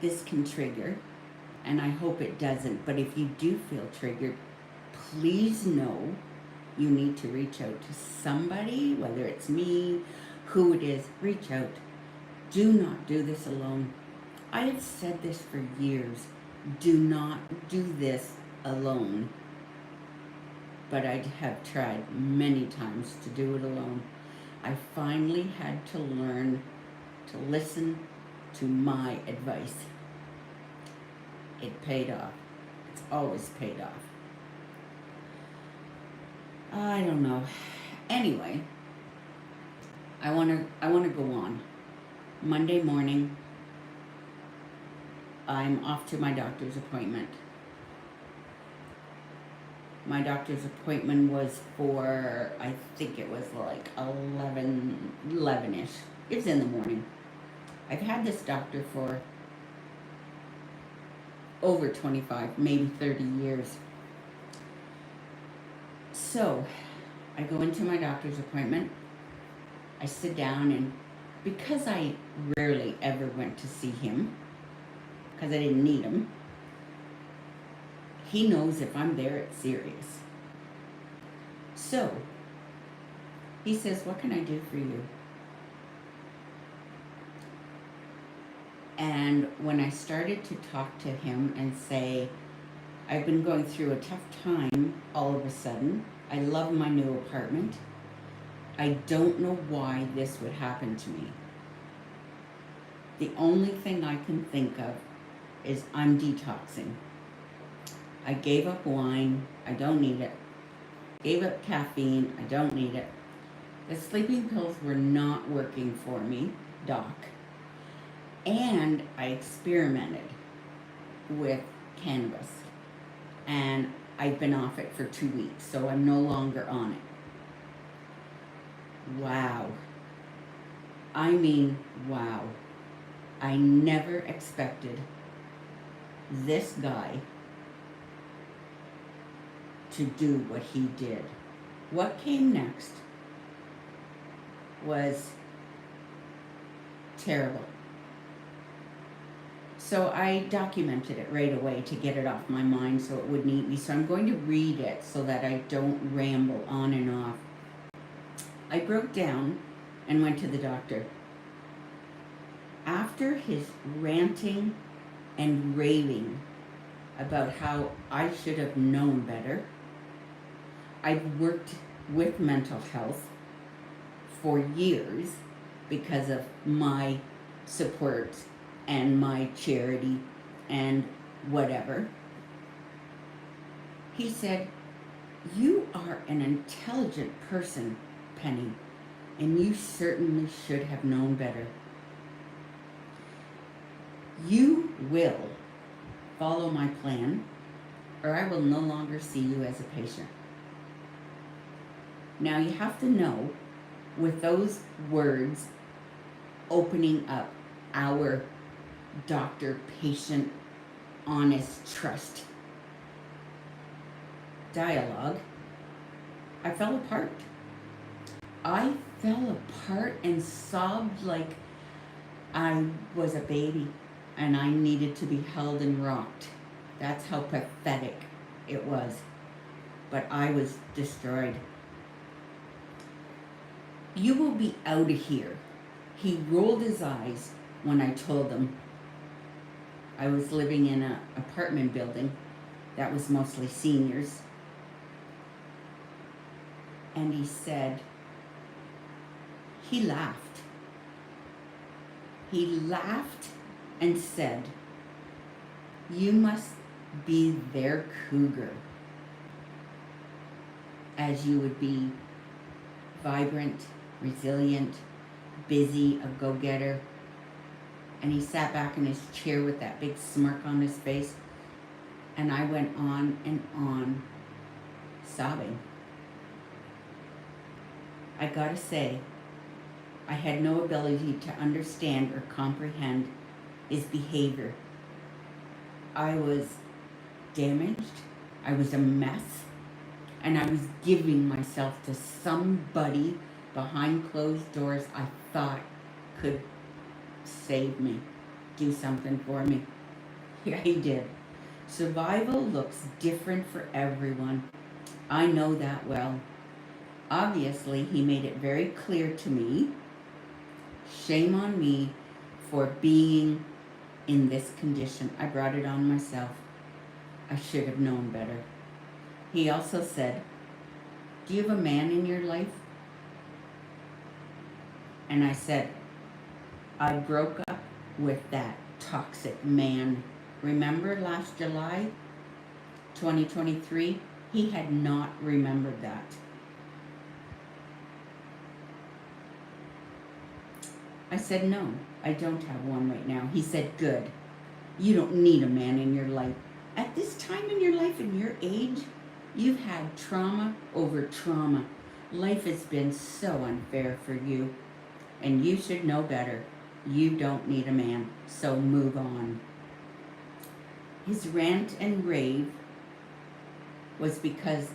this can trigger, and I hope it doesn't, but if you do feel triggered, please know you need to reach out to somebody, whether it's me, who it is, reach out. Do not do this alone. I have said this for years. Do not do this alone. But I have tried many times to do it alone. I finally had to learn to listen to my advice. It paid off. It's always paid off. I don't know. Anyway, I wanna go on. Monday morning, I'm off to my doctor's appointment. My doctor's appointment was for, I think it was like 11-ish. It's in the morning. I've had this doctor for over 25, maybe 30 years. So, I go into my doctor's appointment. I sit down, and because I rarely ever went to see him, because I didn't need him, he knows if I'm there, it's serious. So, he says, "What can I do for you?" And when I started to talk to him and say, I've been going through a tough time all of a sudden. I love my new apartment. I don't know why this would happen to me. The only thing I can think of is I'm detoxing. I gave up wine. I don't need it. Gave up caffeine. I don't need it. The sleeping pills were not working for me, doc. And I experimented with cannabis. And I've been off it for 2 weeks, so I'm no longer on it. Wow. I mean, wow. I never expected this guy to do what he did. What came next was terrible. So I documented it right away to get it off my mind so it wouldn't eat me. So I'm going to read it so that I don't ramble on and off. I broke down and went to the doctor. After his ranting and raving about how I should have known better, I've worked with mental health for years because of my support and my charity and whatever. He said, "You are an intelligent person, Penny, and you certainly should have known better. You will follow my plan, or I will no longer see you as a patient." Now you have to know, with those words opening up our doctor-patient honest trust dialogue, I fell apart. I fell apart and sobbed like I was a baby and I needed to be held and rocked. That's how pathetic it was. But I was destroyed. "You will be out of here." He rolled his eyes when I told him I was living in an apartment building that was mostly seniors. And he said, he laughed. He laughed and said, "You must be their cougar, as you would be vibrant, resilient, busy, a go-getter." And he sat back in his chair with that big smirk on his face. And I went on and on, sobbing. I gotta say, I had no ability to understand or comprehend his behavior. I was damaged. I was a mess. And I was giving myself to somebody behind closed doors I thought could save me. do something for me. Yeah, he did. Survival looks different for everyone. I know that well. Obviously, he made it very clear to me. Shame on me for being in this condition. I brought it on myself. I should have known better. He also said, "Do you have a man in your life?" And I said, "I broke up with that toxic man. Remember last July, 2023? He had not remembered that. I said, "No, I don't have one right now." He said, "Good. You don't need a man in your life. At this time in your life and your age, you've had trauma over trauma. Life has been so unfair for you, and you should know better. You don't need a man, so move on." His rant and rave was because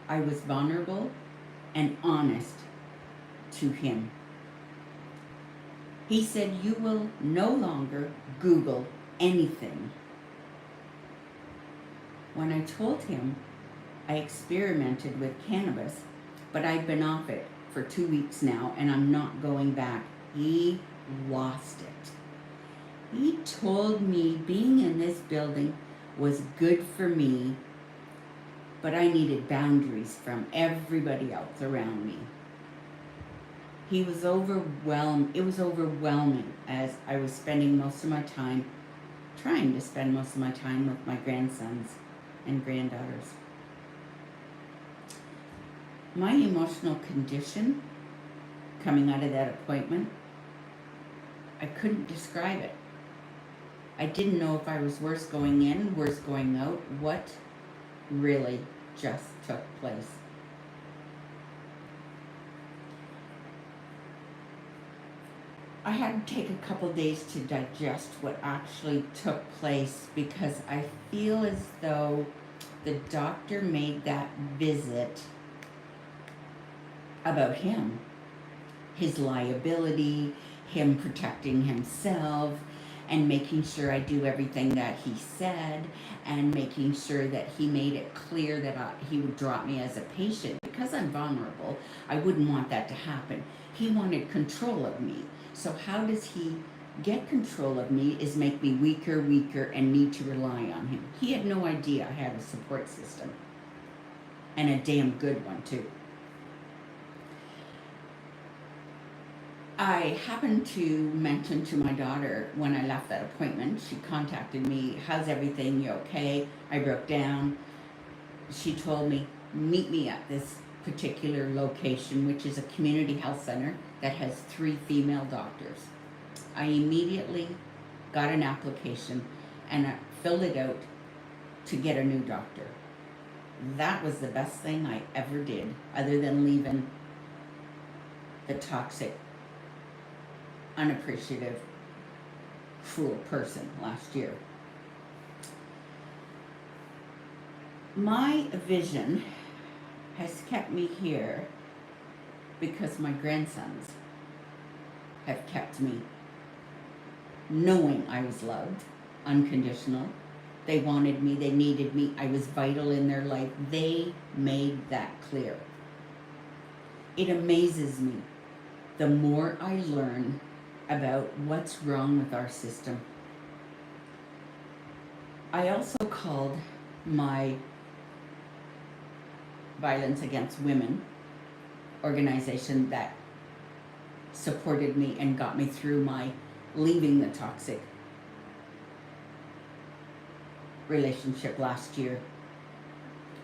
I was vulnerable and honest to him. He said, "You will no longer Google anything." When I told him I experimented with cannabis, but I've been off it for 2 weeks now and I'm not going back, he lost it. He told me being in this building was good for me, but I needed boundaries from everybody else around me. He was overwhelmed. It was overwhelming as I was spending most of my time, trying to spend most of my time with my grandsons and granddaughters. My emotional condition coming out of that appointment, I couldn't describe it. I didn't know if I was worse going in, worse going out, what really just took place. I had to take a couple days to digest what actually took place because I feel as though the doctor made that visit about him, his liability, him protecting himself, and making sure I do everything that he said, and making sure that he made it clear that he would drop me as a patient. Because I'm vulnerable, I wouldn't want that to happen. He wanted control of me. So how does he get control of me is make me weaker, and need to rely on him. He had no idea I had a support system. And a damn good one, too. I happened to mention to my daughter when I left that appointment, she contacted me, "How's everything? You okay?" I broke down. She told me, "Meet me at this particular location," which is a community health center that has 3 female doctors. I immediately got an application and I filled it out to get a new doctor. That was the best thing I ever did, other than leaving the toxic, unappreciative, cruel person last year. My vision has kept me here because my grandsons have kept me knowing I was loved, unconditional. They wanted me, they needed me, I was vital in their life. They made that clear. It amazes me the more I learn about what's wrong with our system. I also called my Violence Against Women organization that supported me and got me through my leaving the toxic relationship last year,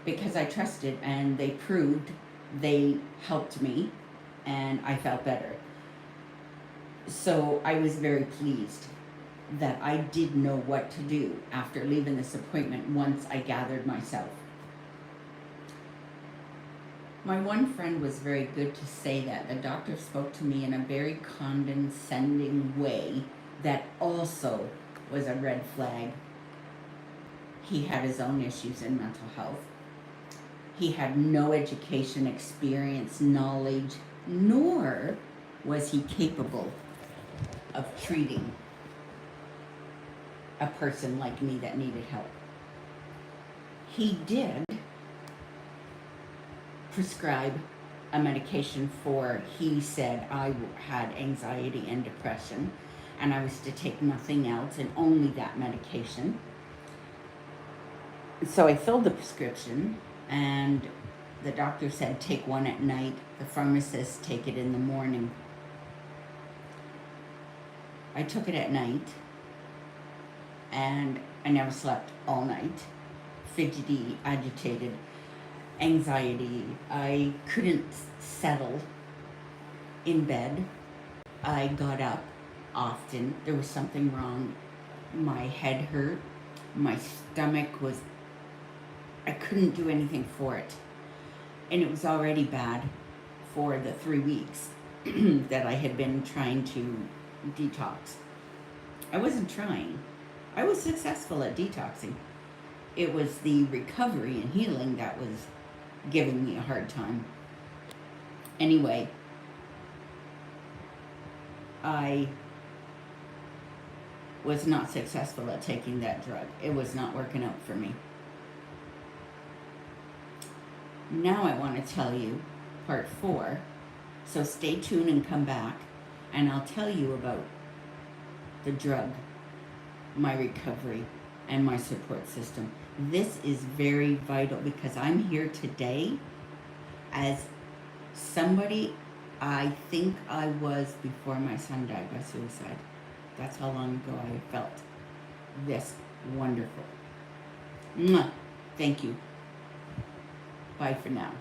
because I trusted and they proved they helped me and I felt better. So I was very pleased that I did know what to do after leaving this appointment once I gathered myself. My one friend was very good to say that the doctor spoke to me in a very condescending way that also was a red flag. He had his own issues in mental health. He had no education, experience, knowledge, nor was he capable of treating a person like me that needed help. He did prescribe a medication for, he said I had anxiety and depression, and I was to take nothing else and only that medication. So I filled the prescription, and the doctor said take one at night, the pharmacist take it in the morning. I took it at night, and I never slept all night. Fidgety, agitated, anxiety. I couldn't settle in bed. I got up often. There was something wrong. My head hurt. My stomach was, I couldn't do anything for it. And it was already bad for the 3 weeks that I had been trying to detox. I wasn't trying. I was successful at detoxing. It was the recovery and healing that was giving me a hard time. Anyway, I was not successful at taking that drug. It was not working out for me. Now I want to tell you part 4. So stay tuned and come back, and I'll tell you about the drug, my recovery, and my support system. This is very vital because I'm here today as somebody I think I was before my son died by suicide. That's how long ago I felt this wonderful. Mwah. Thank you. Bye for now.